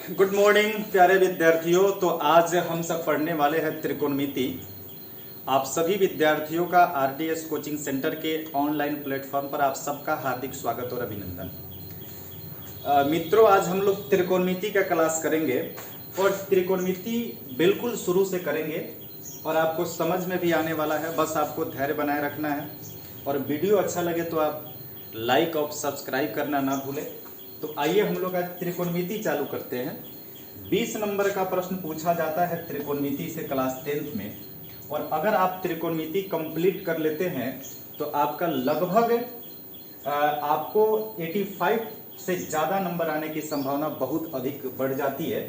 Good morning प्यारे विद्यार्थियों। तो आज हम सब पढ़ने वाले हैं त्रिकोणमिति। आप सभी विद्यार्थियों का आरटीएस कोचिंग सेंटर के ऑनलाइन प्लेटफॉर्म पर आप सबका हार्दिक स्वागत और अभिनंदन। मित्रों, आज हम लोग त्रिकोणमिति का क्लास करेंगे और त्रिकोणमिति बिल्कुल शुरू से करेंगे और आपको समझ में भी आने वाला है। बस आपको धैर्य बनाए रखना है और वीडियो अच्छा लगे तो आप लाइक और सब्सक्राइब करना ना भूलें। तो आइए हम लोग आज त्रिकोणमिति चालू करते हैं। 20 नंबर का प्रश्न पूछा जाता है त्रिकोणमिति से क्लास 10th में, और अगर आप त्रिकोणमिति कंप्लीट कर लेते हैं तो आपका लगभग आपको 85 से ज़्यादा नंबर आने की संभावना बहुत अधिक बढ़ जाती है।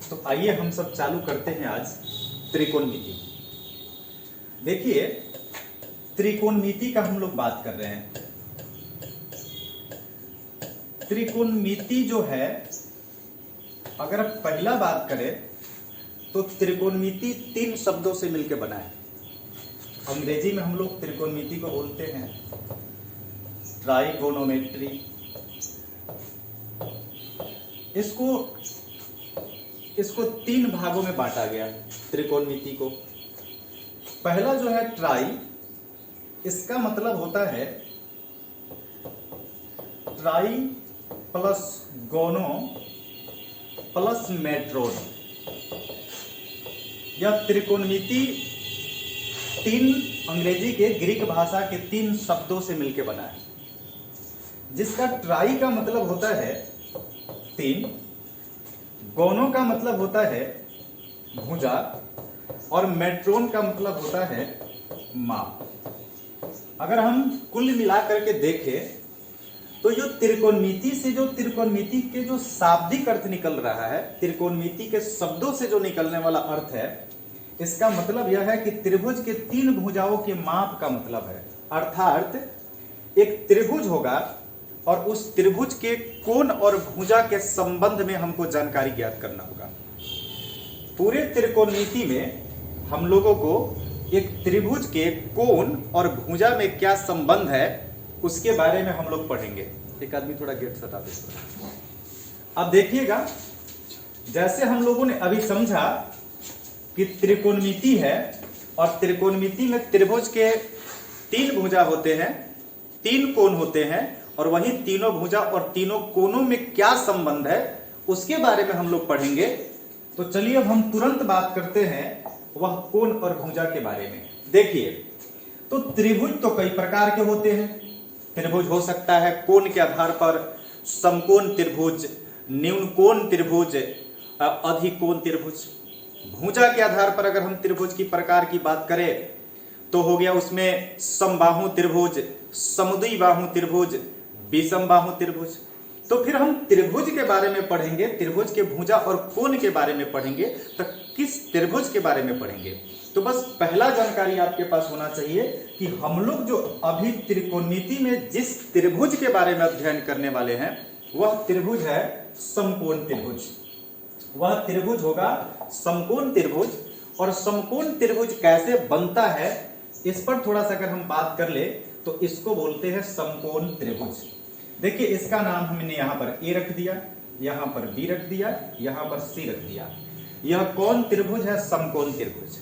तो आइए हम सब चालू करते हैं आज त्रिकोणमिति। देखिए, त्रिकोणमिति का हम लोग बात कर रहे हैं। त्रिकोणमिति जो है, अगर पहला बात करें तो त्रिकोणमिति 3 शब्दों से मिलकर बना है। अंग्रेजी में हम लोग त्रिकोणमिति को बोलते हैं ट्राइगोनोमेट्री। इसको 3 भागों में बांटा गया त्रिकोणमिति को। पहला जो है ट्राई, इसका मतलब होता है ट्राई प्लस गोनो प्लस मेट्रोन। यह त्रिकोणमिति 3 अंग्रेजी के ग्रीक भाषा के 3 शब्दों से मिलकर बना है, जिसका ट्राई का मतलब होता है 3, गोनो का मतलब होता है भुजा और मेट्रोन का मतलब होता है माप। अगर हम कुल मिलाकर के देखें तो जो त्रिकोणमिति के जो शाब्दिक अर्थ निकल रहा है, त्रिकोणमिति के शब्दों से जो निकलने वाला अर्थ है, इसका मतलब यह है कि त्रिभुज के 3 भुजाओं के माप का मतलब है। अर्थात एक त्रिभुज होगा और उस त्रिभुज के कोण और भुजा के संबंध में हमको जानकारी ज्ञात करना होगा। पूरे त्रिकोणमिति में हम लोगों को एक त्रिभुज के कोण और भुजा में क्या संबंध है उसके बारे में हम लोग पढ़ेंगे। एक आदमी थोड़ा गेट सटा दे। अब देखिएगा, जैसे हम लोगों ने अभी समझा कि त्रिकोणमिति है और त्रिकोणमिति में त्रिभुज के 3 भुजा होते हैं, 3 कोण होते हैं, और वही तीनों भुजा और तीनों कोणों में क्या संबंध है उसके बारे में हम लोग पढ़ेंगे। तो चलिए अब हम तुरंत बात करते हैं वह कोण और भुजा के बारे में। देखिए, तो त्रिभुज तो कई प्रकार के होते हैं। त्रिभुज हो सकता है कोण के आधार पर समकोण त्रिभुज, न्यून कोण त्रिभुज, अधिकोण त्रिभुज। भुजा के आधार पर अगर हम त्रिभुज की प्रकार की बात करें तो हो गया उसमें समबाहु त्रिभुज, समुद्रीबाहु त्रिभुज, विषमबाहु त्रिभुज। तो फिर हम त्रिभुज के बारे में पढ़ेंगे, त्रिभुज के भुजा और कोण के बारे में पढ़ेंगे। तो किस त्रिभुज के बारे में पढ़ेंगे? तो बस पहला जानकारी आपके पास होना चाहिए कि हम लोग जो अभी त्रिकोणमिति में जिस त्रिभुज के बारे में अध्ययन करने वाले हैं वह त्रिभुज है समकोण त्रिभुज। वह त्रिभुज होगा समकोण त्रिभुज। और समकोण त्रिभुज कैसे बनता है इस पर थोड़ा सा अगर हम बात कर ले तो इसको बोलते हैं समकोण त्रिभुज। देखिए, इसका नाम हमने यहाँ पर ए रख दिया, यहाँ पर बी रख दिया, यहाँ पर सी रख दिया। यह कौन त्रिभुज है? समकोण त्रिभुज।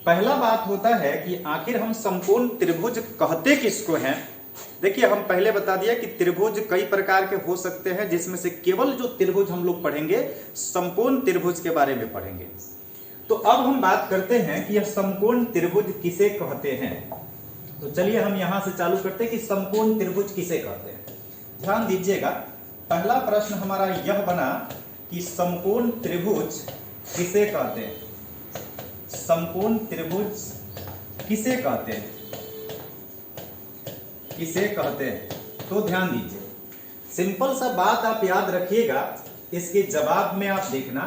पहला बात होता है कि आखिर हम समकोण त्रिभुज कहते किसको हैं। देखिए, हम पहले बता दिया कि त्रिभुज कई प्रकार के हो सकते हैं, जिसमें से केवल जो त्रिभुज हम लोग पढ़ेंगे समकोण त्रिभुज के बारे में पढ़ेंगे। तो अब हम बात करते हैं कि यह समकोण त्रिभुज किसे कहते हैं। तो चलिए हम यहां से चालू करते हैं कि समकोण त्रिभुज किसे कहते हैं। ध्यान दीजिएगा, पहला प्रश्न हमारा यह बना कि समकोण त्रिभुज किसे कहते हैं। समकोण त्रिभुज किसे कहते हैं? किसे कहते हैं? तो ध्यान दीजिए, सिंपल सा बात आप याद रखिएगा। इसके जवाब में आप देखना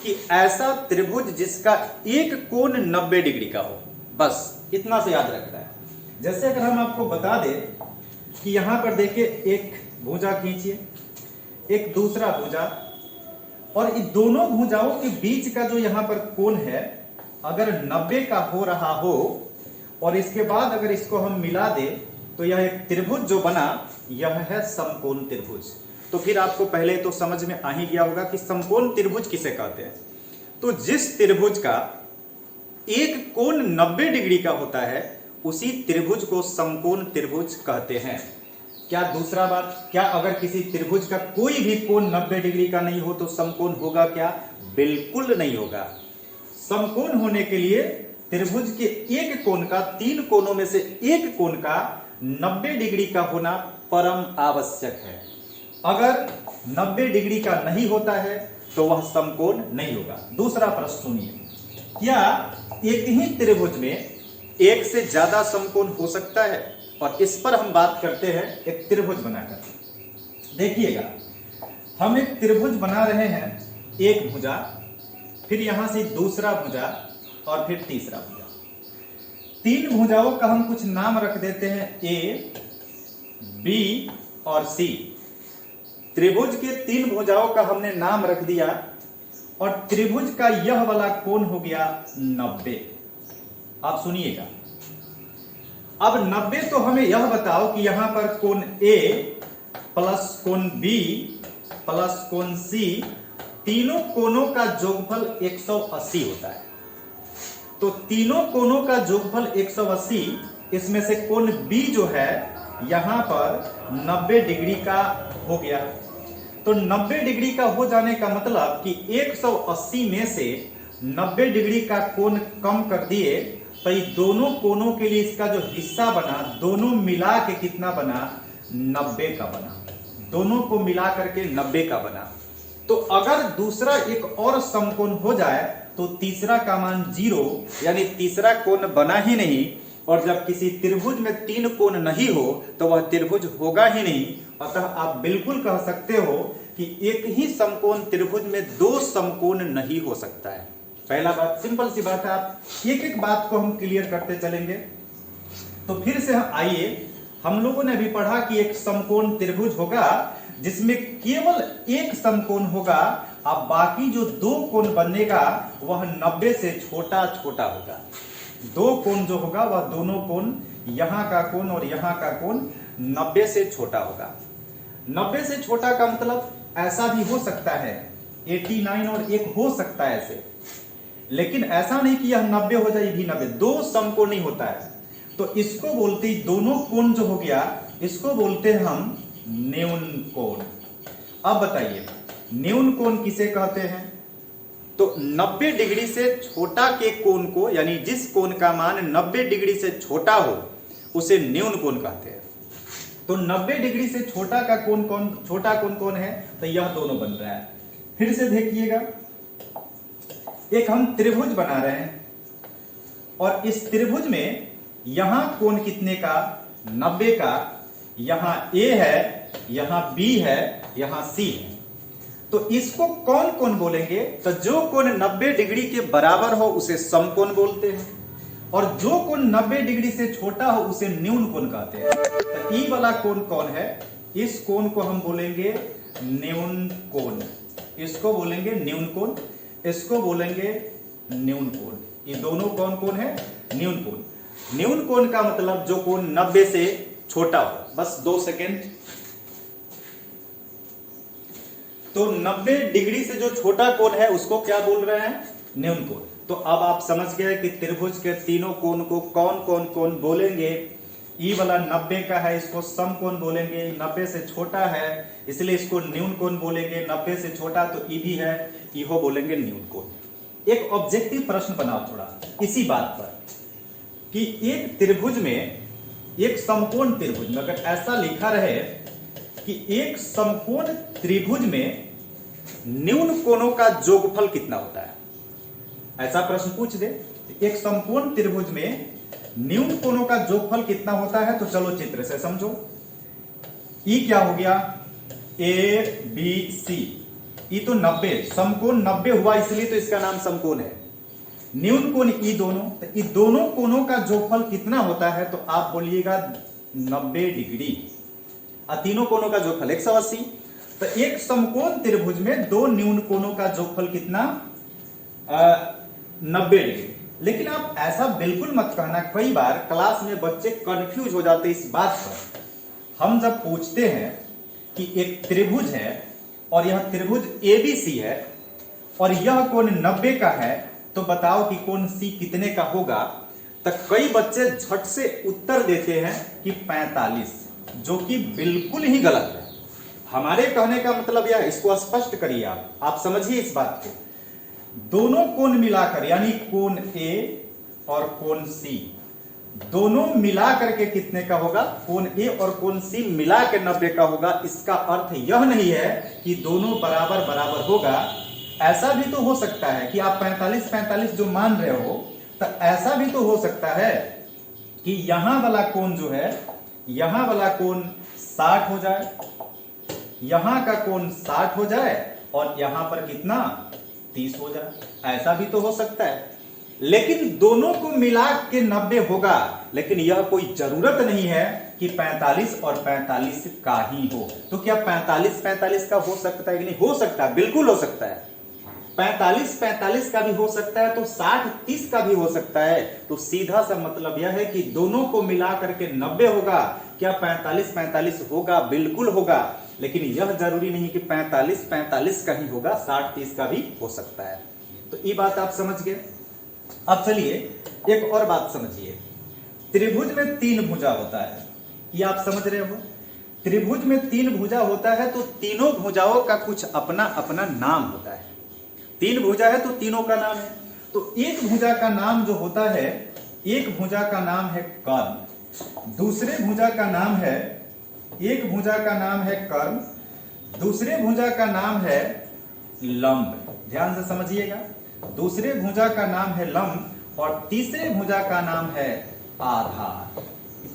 कि ऐसा त्रिभुज जिसका एक कोण 90 डिग्री का हो, बस इतना से याद रखना है। जैसे अगर हम आपको बता दें कि यहां पर देखिए, एक भुजा खींचिए, एक दूसरा भुजा, और इन दोनों भुजाओं के बीच का जो यहां पर कोण है अगर 90 का हो रहा हो और इसके बाद अगर इसको हम मिला दें तो यह एक त्रिभुज जो बना यह है समकोण त्रिभुज। तो फिर आपको पहले तो समझ में आ ही गया होगा कि समकोण त्रिभुज किसे कहते हैं। तो जिस त्रिभुज का एक कोण 90 डिग्री का होता है उसी त्रिभुज को समकोण त्रिभुज कहते हैं। क्या दूसरा बात, क्या अगर किसी त्रिभुज का कोई भी कोण 90 डिग्री का नहीं हो तो समकोण होगा क्या? बिल्कुल नहीं होगा। समकोण होने के लिए त्रिभुज के एक कोण का, तीन कोणों में से एक कोण का 90 डिग्री का होना परम आवश्यक है। अगर 90 डिग्री का नहीं होता है तो वह समकोण नहीं होगा। दूसरा प्रश्न सुनिए, क्या एक ही त्रिभुज में एक से ज्यादा समकोण हो सकता है? और इस पर हम बात करते हैं एक त्रिभुज बनाकर। देखिएगा, हम एक त्रिभुज बना रहे हैं, एक भुजा, फिर यहां से दूसरा भुजा और फिर तीसरा भुजा। तीन भुजाओं का हम कुछ नाम रख देते हैं, ए, बी और सी। त्रिभुज के तीन भुजाओं का हमने नाम रख दिया और त्रिभुज का यह वाला कोण हो गया 90। आप सुनिएगा, अब 90 तो हमें यह बताओ कि यहां पर कोण ए प्लस कोण बी प्लस कोण सी, तीनों कोणों का जोगफल 180 होता है। तो तीनों कोणों का जोगफल 180, इसमें से कोण बी जो है यहां पर 90 डिग्री का हो गया। तो 90 डिग्री का हो जाने का मतलब कि 180 में से 90 डिग्री का कोण कम कर दिए तो ये दोनों कोणों के लिए इसका जो हिस्सा बना, दोनों मिला के कितना बना? 90 का बना। दोनों को मिला करके 90 का बना। तो अगर दूसरा एक और समकोण हो जाए तो तीसरा का मान 0, यानी तीसरा कोण बना ही नहीं। और जब किसी त्रिभुज में तीन कोण नहीं हो तो वह त्रिभुज होगा ही नहीं। अतः आप बिल्कुल कह सकते हो कि एक ही समकोण त्रिभुज में दो समकोण नहीं हो सकता है। पहला बात, सिंपल सी बात है, आप एक एक बात को हम क्लियर करते चलेंगे। तो फिर से आइए, हम लोगों ने भी पढ़ा कि एक समकोण त्रिभुज होगा जिसमें केवल एक समकोण होगा, अब बाकी जो दो कोण बनेगा वह 90 से छोटा छोटा होगा। दो कोण जो होगा वह दोनों कोण, यहां का कोण और यहां का कोण 90 से छोटा होगा। 90 से छोटा का मतलब ऐसा भी हो सकता है 89 और एक हो सकता है ऐसे, लेकिन ऐसा नहीं कि यह 90 हो जाए ये भी 90। दो समकोण नहीं होता है तो इसको बोलते, दोनों कोण जो हो गया इसको बोलते हैं हम न्यून कोण। अब बताइए न्यून कोण किसे कहते हैं? तो 90 डिग्री से छोटा के कोण को, यानी जिस कोण का मान 90 डिग्री से छोटा हो उसे न्यून कोण कहते हैं। तो 90 डिग्री से छोटा का कोण कौन, छोटा कोण कौन है? तो यह दोनों बन रहा है। फिर से देखिएगा, एक हम त्रिभुज बना रहे हैं और इस त्रिभुज में यहां कोण कितने का? 90 का। यहां ए है, यहां बी है, यहां सी है। तो इसको कौन कोण बोलेंगे? तो जो कोण 90 डिग्री के बराबर हो उसे समकोण बोलते हैं और जो कोण 90 डिग्री से छोटा हो उसे न्यून कोण कहते हैं। तो ई वाला कोण कौन है? इस कोण को हम बोलेंगे न्यून कोण। इसको बोलेंगे न्यून कोण, इसको बोलेंगे न्यून कोण। ये दोनों कौन कोण है? न्यून कोण। न्यून कोण का मतलब जो कोण 90 से छोटा हो। बस 2 सेकेंड। तो 90 डिग्री से जो छोटा कोण है उसको क्या बोल रहे हैं? न्यून कोण। तो अब आप समझ गए कि त्रिभुज के तीनों कोण को कौन कौन कोण बोलेंगे। ई वाला 90 का है, इसको समकोण बोलेंगे। 90 से छोटा है इसलिए इसको न्यून कोण बोलेंगे। 90 से छोटा तो ई भी है, इहो बोलेंगे न्यून कोण। एक ऑब्जेक्टिव प्रश्न बनाओ थोड़ा इसी बात पर कि एक त्रिभुज में, एक समकोण त्रिभुज में अगर ऐसा लिखा रहे कि एक समकोण त्रिभुज में न्यून कोणों का जोगफल कितना होता है, ऐसा प्रश्न पूछ दे। एक समकोण त्रिभुज में न्यून कोणों का जोगफल कितना होता है? तो चलो चित्र से समझो। ई क्या हो गया? A B C. ई तो 90, समकोण 90 हुआ इसलिए तो इसका नाम समकोण है। न्यून कोण ई दोनों, तो ई दोनों कोणों का जोगफल कितना होता है? तो आप बोलिएगा 90 डिग्री। और तीनों कोणों का जोगफल 180। तो एक समकोण त्रिभुज में दो न्यून कोणों का जोगफल कितना? 90 डिग्री। लेकिन आप ऐसा बिल्कुल मत कहना, कई बार क्लास में बच्चे कंफ्यूज हो जाते इस बात पर। हम जब पूछते हैं कि एक त्रिभुज है और यह त्रिभुज ABC है और यह कोण 90 का है, तो बताओ कि कोण C कितने का होगा। तो कई बच्चे झट से उत्तर देते हैं कि 45, जो कि बिल्कुल ही गलत है। हमारे कहने का मतलब यह, इसको स्पष्ट करिए, आप समझिए इस बात को। दोनों कोण मिलाकर यानी कोण A और कोण C दोनों मिलाकर के कितने का होगा, कोण A और कोण C मिला के 90 का होगा। इसका अर्थ यह नहीं है कि दोनों बराबर बराबर होगा। ऐसा भी तो हो सकता है कि आप 45 जो मान रहे हो, तो ऐसा भी तो हो सकता है कि यहां वाला कोण जो है, यहां वाला कोण 60 हो जाए, यहां का कोण 60 हो जाए और यहां पर कितना 30 हो जाए। ऐसा भी तो हो सकता है, लेकिन दोनों को मिला के 90 होगा। लेकिन यह कोई जरूरत नहीं है कि 45 और 45 का ही हो। तो क्या 45 का हो सकता है कि नहीं? हो सकता है, बिल्कुल हो सकता है। 45 का भी हो सकता है, तो 60-30 का भी हो सकता है। तो सीधा सा मतलब यह है कि दोनों को मिला करके 90 होगा। क्या 45 होगा? बिल्कुल होगा। लेकिन यह जरूरी नहीं कि 45 का ही होगा, 60-30 का भी हो सकता है। तो ये बात आप समझ गए। अब चलिए एक और बात समझिए। त्रिभुज में 3 भुजा होता है, ये आप समझ रहे हो। त्रिभुज में 3 भुजा होता है, तो तीनों भुजाओं का कुछ अपना अपना नाम होता है। 3 भुजा है तो तीनों का नाम है। तो एक भुजा का नाम जो होता है, एक भुजा का नाम है कर्ण, दूसरे भुजा का नाम है, एक भुजा का नाम है कर्ण, दूसरे भुजा का नाम है लंब। ध्यान से समझिएगा, दूसरे भुजा का नाम है लंब और तीसरे भुजा का नाम है आधार।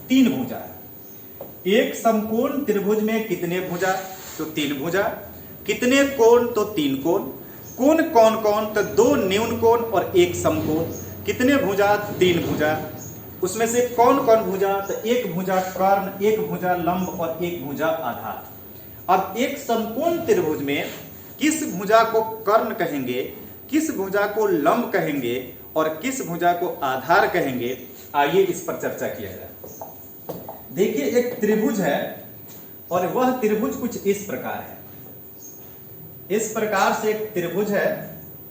3 भुजा है। एक समकोण त्रिभुज में कितने भुजा? तो 3 भुजा। कितने कोण? तो 3 कोण। कोण कौन कौन? तो 2 न्यून कोण और 1 समकोण। कितने भुजा? 3 भुजा। उसमें से कौन कौन भुजा? तो 1 भुजा कर्ण, 1 भुजा लंब और 1 भुजा आधार। अब एक समकोण त्रिभुज में किस भुजा को कर्ण कहेंगे, किस भुजा को लंब कहेंगे और किस भुजा को आधार कहेंगे, आइए इस पर चर्चा किया जाए। देखिए एक त्रिभुज है और वह त्रिभुज कुछ इस प्रकार है। इस प्रकार से एक त्रिभुज है,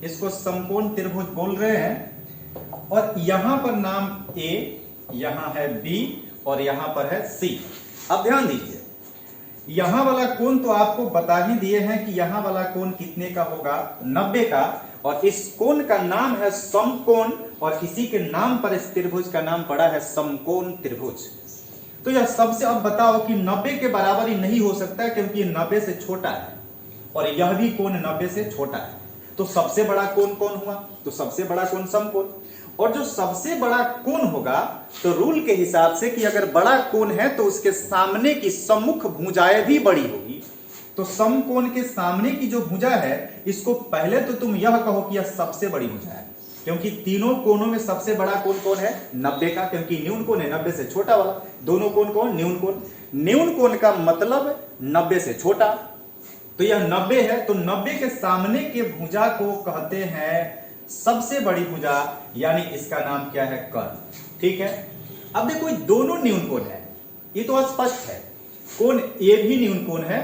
इसको समकोण त्रिभुज बोल रहे हैं और यहां पर नाम A, यहां है B और यहां पर है C। अब ध्यान दीजिए, यहां वाला कोण तो आपको बता ही दिए हैं कि यहां वाला कोण कितने का होगा, 90 का। और इस कोण का नाम है समकोण और इसी के नाम पर इस त्रिभुज का नाम पड़ा है समकोण त्रिभुज। तो यह सबसे, अब बताओ कि 90 के बराबर ही नहीं हो सकता है, क्योंकि ये 90 से छोटा है और यह भी कोण 90 से छोटा है। तो सबसे बड़ा कोण कौन हुआ? तो सबसे बड़ा कोण समकोण। और जो सबसे बड़ा कोण होगा, तो रूल के हिसाब से कि अगर बड़ा कोण है तो उसके सामने की सम्मुख भुजाएं भी बड़ी होगी। तो समकोण के सामने की जो भुजा है, इसको पहले तो तुम यह कहो कि यह सबसे बड़ी भुजा है, क्योंकि तीनों कोणों में सबसे बड़ा कोण कौन है? 90 का, क्योंकि न्यून कोण है 90 से छोटा वाला। दोनों कोण कौन? न्यून कोण। न्यून कोण का मतलब 90 से छोटा। तो यह 90 है, तो 90 के सामने के भुजा को कहते हैं सबसे बड़ी भुजा, यानी इसका नाम क्या है? कर्ण। ठीक है। अब देखो दोनों न्यून कोण है, ये तो स्पष्ट है। कोण A भी न्यून कोण है,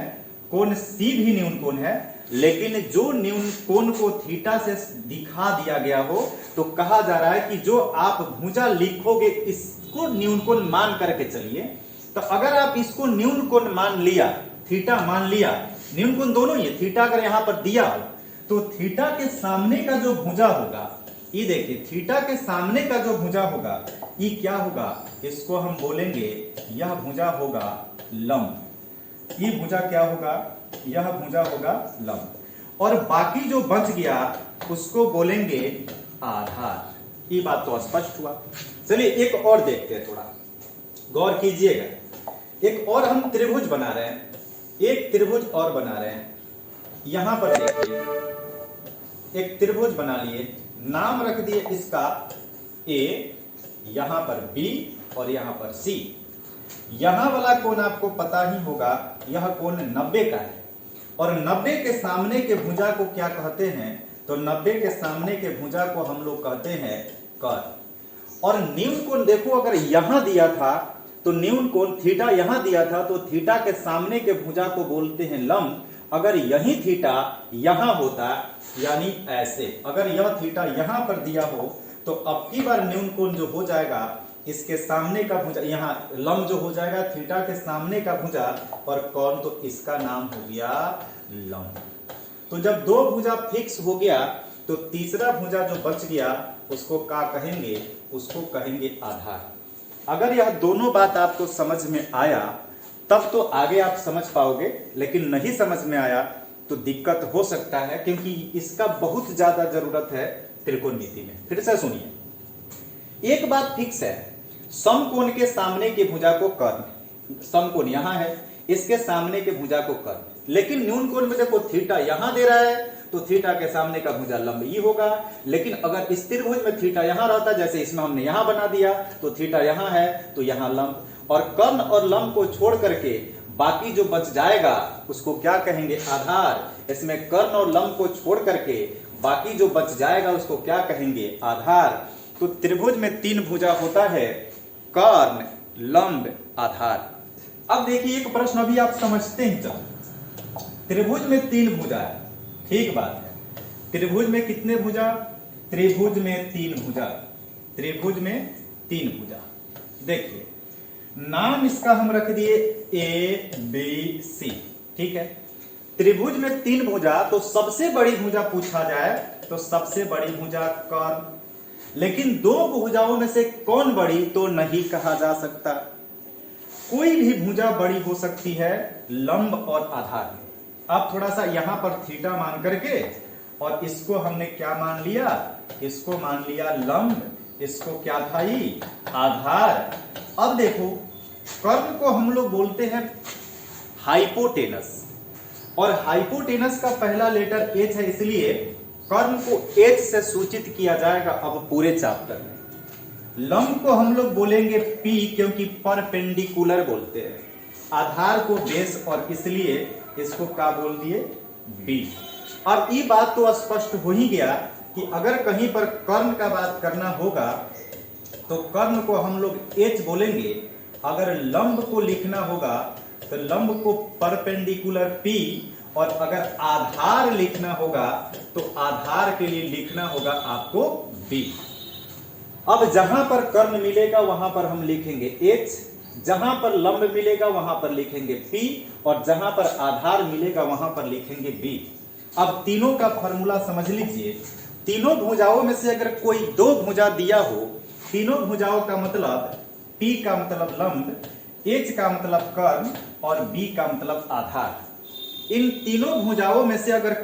कोण C भी न्यून कोण है, लेकिन जो न्यून कोण को थीटा से दिखा दिया गया हो, तो कहा जा रहा है कि जो आप भुजा लिखोगे इसको न्यून कोण मान करके चलिए। तो अगर आप इसको न्यून कोण मान लिया, थीटा मान लिया, न्यून कोण दोनों ही है, थीटा अगर यहां पर दिया हो, तो थीटा के सामने का जो भुजा होगा, ये देखिए थीटा के सामने का जो भुजा होगा, ये क्या होगा? इसको हम बोलेंगे, यह भुजा होगा लंब। ये भुजा क्या होगा? यह भुजा होगा लंब। और बाकी जो बच गया उसको बोलेंगे आधार। ये बात तो स्पष्ट हुआ। चलिए एक और देखते हैं, थोड़ा गौर कीजिएगा। एक और हम त्रिभुज बना रहे हैं, एक त्रिभुज और बना रहे हैं। यहां पर देखिए एक त्रिभुज बना लिए, नाम रख दिए इसका A, यहां पर B और यहां पर C। यहां वाला कोण आपको पता ही होगा, यह कोण 90 का है और 90 के सामने के भुजा को क्या कहते हैं? तो 90 के सामने के भुजा को हम लोग कहते हैं कर्ण। और न्यून कोण देखो, अगर यहां दिया था तो न्यून कोण थीटा यहां दिया था, तो थीटा के सामने के भुजा को बोलते हैं लंब। अगर यही थीटा यहां होता, यानी ऐसे, अगर यह थीटा यहां पर दिया हो, तो अब की बार न्यून कोण जो हो जाएगा इसके सामने का भुजा, यहां लंब जो हो जाएगा थीटा के सामने का भुजा और कोण, तो इसका नाम हो गया लंब। तो जब दो भुजा फिक्स हो गया तो तीसरा भुजा जो बच गया उसको क्या कहेंगे? उसको कहेंगे आधार। अगर यह दोनों बात आपको समझ में आया तब तो आगे आप समझ पाओगे, लेकिन नहीं समझ में आया तो दिक्कत हो सकता है, क्योंकि इसका बहुत ज्यादा जरूरत है त्रिकोणमिति में। फिर से सुनिए, एक बात फिक्स है, समकोण के सामने की भुजा को कर्ण, समकोण यहां है, इसके सामने के भुजा को कर्ण, लेकिन न्यून कोण में देखो थीटा यहां दे रहा है तो थीटा के सामने का भुजा लंब ई होगा। लेकिन अगर इस त्रिभुज में थीटा यहां रहता, जैसे इसमें हमने यहां बना दिया, तो थीटा यहां है तो यहां लंब, और कर्ण और लंब को छोड़ करके बाकी जो बच जाएगा उसको क्या कहेंगे? आधार। इसमें कर्ण और लंब को छोड़ करके बाकी जो बच जाएगा उसको क्या कहेंगे? आधार। तो त्रिभुज में तीन भुजा होता है, कर्ण, लंब, आधार। अब देखिए एक प्रश्न अभी आप समझते हैं, चलो त्रिभुज में तीन भुजा है, ठीक बात है। त्रिभुज में कितने भुजा? त्रिभुज में तीन भुजा, त्रिभुज में तीन भुजा। देखिए नाम इसका हम रख दिए ए बी सी, ठीक है। त्रिभुज में तीन भुजा, तो सबसे बड़ी भुजा पूछा जाए तो सबसे बड़ी भुजा कर्ण, लेकिन दो भुजाओं में से कौन बड़ी तो नहीं कहा जा सकता। कोई भी भुजा बड़ी हो सकती है लंब और आधार में। आप थोड़ा सा यहां पर थीटा मान करके, और इसको हमने क्या मान लिया? इसको मान लिया लंब, इसको क्या था ये? आधार। अब देखो कर्ण को हम लोग बोलते हैं हाइपोटेनस, और हाइपोटेनस का पहला लेटर एच है, इसलिए कर्ण को एच से सूचित किया जाएगा अब पूरे चैप्टर में। लंब को हम लोग बोलेंगे पी, क्योंकि परपेंडिकुलर बोलते हैं। आधार को बेस, और इसलिए इसको क्या बोल दिए? बी। अब ये बात तो स्पष्ट हो ही गया कि अगर कहीं पर कर्ण का बात करना होगा तो कर्ण को हम लोग एच बोलेंगे। अगर लंब को लिखना होगा तो लंब को परपेंडिकुलर पी, और अगर आधार लिखना होगा तो आधार के लिए लिखना होगा आपको बी। अब जहां पर कर्ण मिलेगा वहां पर हम लिखेंगे एच, जहां पर लंब मिलेगा वहां पर लिखेंगे पी, और जहां पर आधार मिलेगा वहां पर लिखेंगे बी। अब तीनों का फॉर्मूला समझ लीजिए। तीनों भुजाओं में से अगर कोई दो भुजा दिया हो, तीनों भुजाओं का मतलब P का मतलब लंब, H का मतलब कर्ण और B का मतलब आधार, इन तीनों भुजाओं में से अगर